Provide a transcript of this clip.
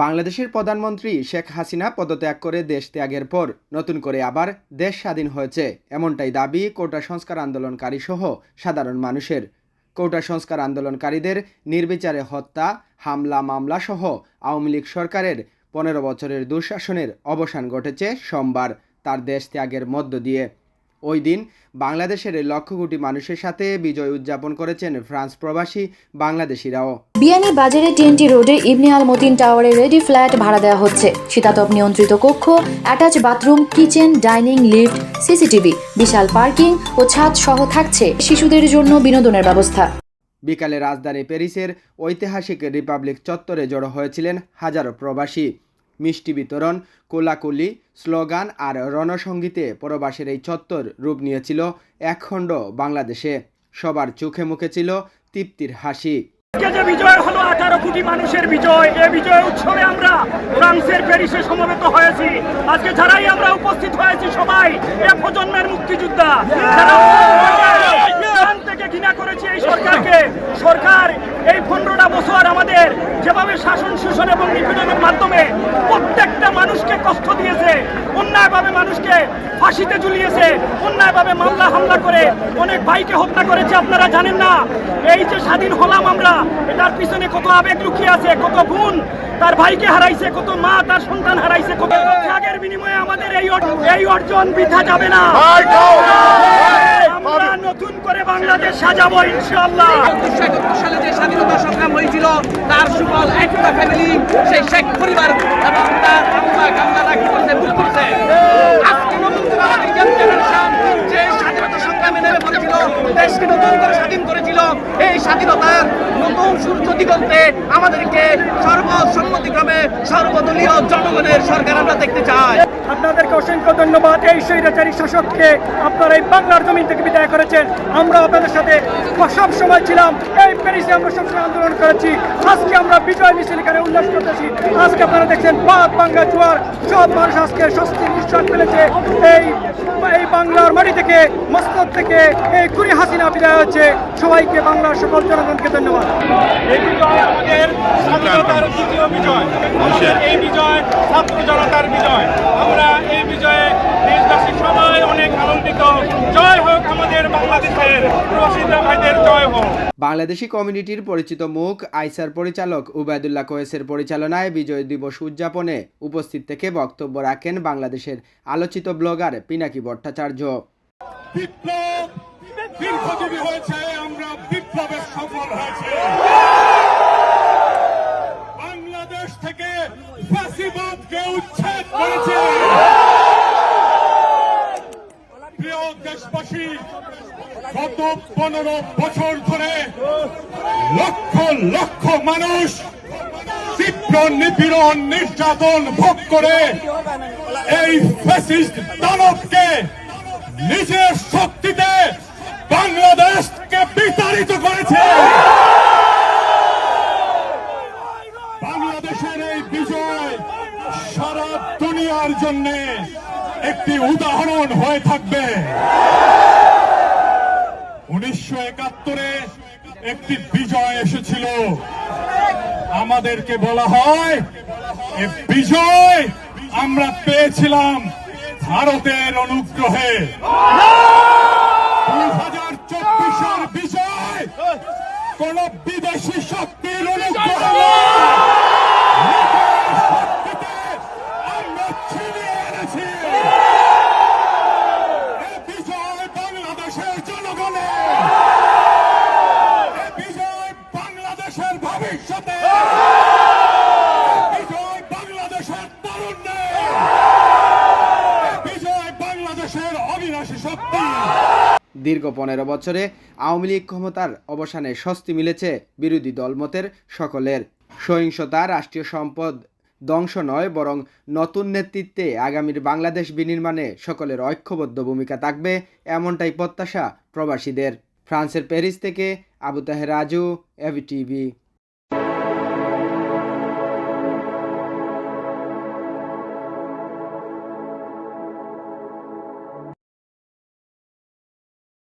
বাংলাদেশের প্রধানমন্ত্রী শেখ হাসিনা পদত্যাগ করে দেশ ত্যাগের পর নতুন করে আবার দেশ স্বাধীন হয়েছে, এমনটাই দাবি কোটা সংস্কার আন্দোলনকারী সহ সাধারণ মানুষের। কোটা সংস্কার আন্দোলনকারীদের নির্বিচারে হত্যা, হামলা, মামলা সহ আওয়ামী লীগ সরকারের 15 বছরের দুঃশাসনের অবসান ঘটেছে সোমবার তার দেশ ত্যাগের মধ্য দিয়ে। ওই দিন বাংলাদেশের লক্ষ কোটি মানুষের সাথে বিজয় উদযাপন করেছেন ফ্রান্স প্রবাসী বাংলাদেশিরাও। বিয়ানী বাজারে টিএনটি রোডে ইবনে আল মতিন টাওয়ারে রেডি ফ্ল্যাট ভাড়া দেওয়া হচ্ছে। শীতাতপ নিয়ন্ত্রিত কক্ষ, attach bathroom, kitchen, dining, lift, CCTV, বিশাল পার্কিং ও ছাদ সহ থাকছে শিশুদের জন্য বিনোদনের ব্যবস্থা। বিকালে রাজধানী প্যারিসের ঐতিহাসিক রিপাবলিক চত্বরে জড়ো হয়েছিলেন হাজারো প্রবাসী। মিষ্টি বিতরণ, কোলাকুলি, স্লোগান আর রণসঙ্গীতে প্রবাসের এই চত্বর রূপ নিয়েছিল একখণ্ড বাংলাদেশে। সবার চোখে মুখে ছিল তৃপ্তির হাসি। যে বিজয় হলো 18 কোটি মানুষের বিজয়, এই বিজয় উৎসবে আমরা ফ্রান্সের প্যারিসে সমবেত হয়েছি। আজকে যারাই আমরা উপস্থিত হয়েছি সবাই এ প্রজন্মের মুক্তিযোদ্ধা, যারা থেকে ঘৃণা করেছে এই সরকারকে। সরকার এই 15টা বছর আমাদের যেভাবে শাসন শোষণ এবং নিপীড়নের মাধ্যমে প্রত্যেকটা মানুষকে কষ্ট দিয়েছে, অন্যায়ভাবে মানুষকে ফাঁসিতে ঝুলিয়েছে, অন্যায়ভাবে মামলা হামলা করে অনেক ভাইকে হত্যা করেছে। আপনারা জানেন না এই যে স্বাধীন হলাম আমরা, এটার পিছনে কত আবেগ লুকিয়ে আছে, কত বোন তার ভাইকে হারাইছে, কত মা তার সন্তান হারাইছে, কত ত্যাগের বিনিময়ে আমাদের এই অর্জন বৃথা যাবে না। আমরা নতুন করে বাংলাদেশ সাজাবো ইনশাআল্লাহ। 1971 সালে যে স্বাধীনতা সংগ্রাম হয়েছিল তার সুফল একটা ফ্যামিলি, সেই শেখ পরিবার এবং তার আম্মা কান্না রাখি করতে ভুল করছে। আজকে নতুন করে আমাদের ইয়াং জেনারেশন যে স্বাধীনতা সংগ্রামে নেমে পড়েছিল, দেশকে নতুন করে স্বাধীন করেছিল, এই স্বাধীনতার নতুন সূর্য দিগন্তে আমাদেরকে সর্বসম্মতিক্রমে সর্বদলীয় জনগণের সরকার আমরা দেখতে চাই। আপনাদেরকে অসংখ্য ধন্যবাদ। এই স্বৈরাচারী শাসককে আপনারা এই বাংলার জমিন থেকে বিদায় করেছেন। আমরা আপনাদের সাথে সব সময় ছিলাম। এই প্যারিসে আমরা সবসময় আন্দোলন করেছি। আজকে আমরা বিজয় মিছিল এখানে উল্লাস করতেছি। আজকে আপনারা দেখছেন পাক বাংলা জোয়ার, সব মানুষ আজকে স্বস্তির নিঃশ্বাস ফেলেছে। এই বাংলার মাটি থেকে, মস্তক থেকে এই খুনি হাসিনা বিদায় হচ্ছে। সবাইকে, বাংলার সকল জনগণকে ধন্যবাদ। এই বিজয় আমাদের স্বাধীনতার দ্বিতীয় বিজয়, এই বিজয় ছাত্র জনতার বিজয়। আমরা এই বিজয়ে দেশবাসী সবাই অনেক আনন্দিত। জয় হোক আমাদের বাংলাদেশের প্রবাসী ভাইদের, জয় হোক। বাংলাদেশি কমিউনিটির পরিচিত মুখ আইসার পরিচালক উবায়দুল্লাহ কোয়েসের পরিচালনায় বিজয় দিবস উদযাপনে উপস্থিত থেকে বক্তব্য রাখেন বাংলাদেশের আলোচিত ব্লগার পিনাকি ভট্টাচার্য। বিপ্লব দীর্ঘজীবী হয়েছে, আমরা বিপ্লবের সফল হয়েছে। বাংলাদেশ থেকে ফ্যাসিবাদকে উচ্ছেদ করেছে। প্রিয় দেশবাসী, গত 15 বছর ধরে লক্ষ লক্ষ মানুষ তীব্র নিপীড়ন, নির্যাতন ভোগ করে এই ফ্যাসিস্ট দানবকে নিজের শক্তিতে বাংলাদেশকে বিতাড়িত করেছে। বাংলাদেশের এই বিজয় সারা দুনিয়ার জন্য একটি উদাহরণ হয়ে থাকবে। 1971-এ একটি বিজয় এসেছিল, আমাদেরকে বলা হয় এই বিজয় আমরা পেয়েছিলাম ভারতের অনুগ্রহে। 2024-এর বিজয় কোন বিদেশি শক্তির অনুগ্রহ আমরা ছিনিয়ে এনেছি। বিজয় বাংলাদেশের জনগণের, বিজয় বাংলাদেশের ভবিষ্যতে, বিজয় বাংলাদেশের তরুণদের, বিজয় বাংলাদেশের অবিনাশী শক্তি। দীর্ঘ 15 বছরে আওয়ামী লীগ ক্ষমতার অবসানে স্বস্তি মিলেছে বিরোধী দলমতের সকলের। সহিংসতা, রাষ্ট্রীয় সম্পদ ধ্বংস নয়, বরং নতুন নেতৃত্বে আগামীর বাংলাদেশ বিনির্মাণে সকলের ঐক্যবদ্ধ ভূমিকা থাকবে, এমনটাই প্রত্যাশা প্রবাসীদের। ফ্রান্সের প্যারিস থেকে আবু তাহের রাজু, এভিটিভি।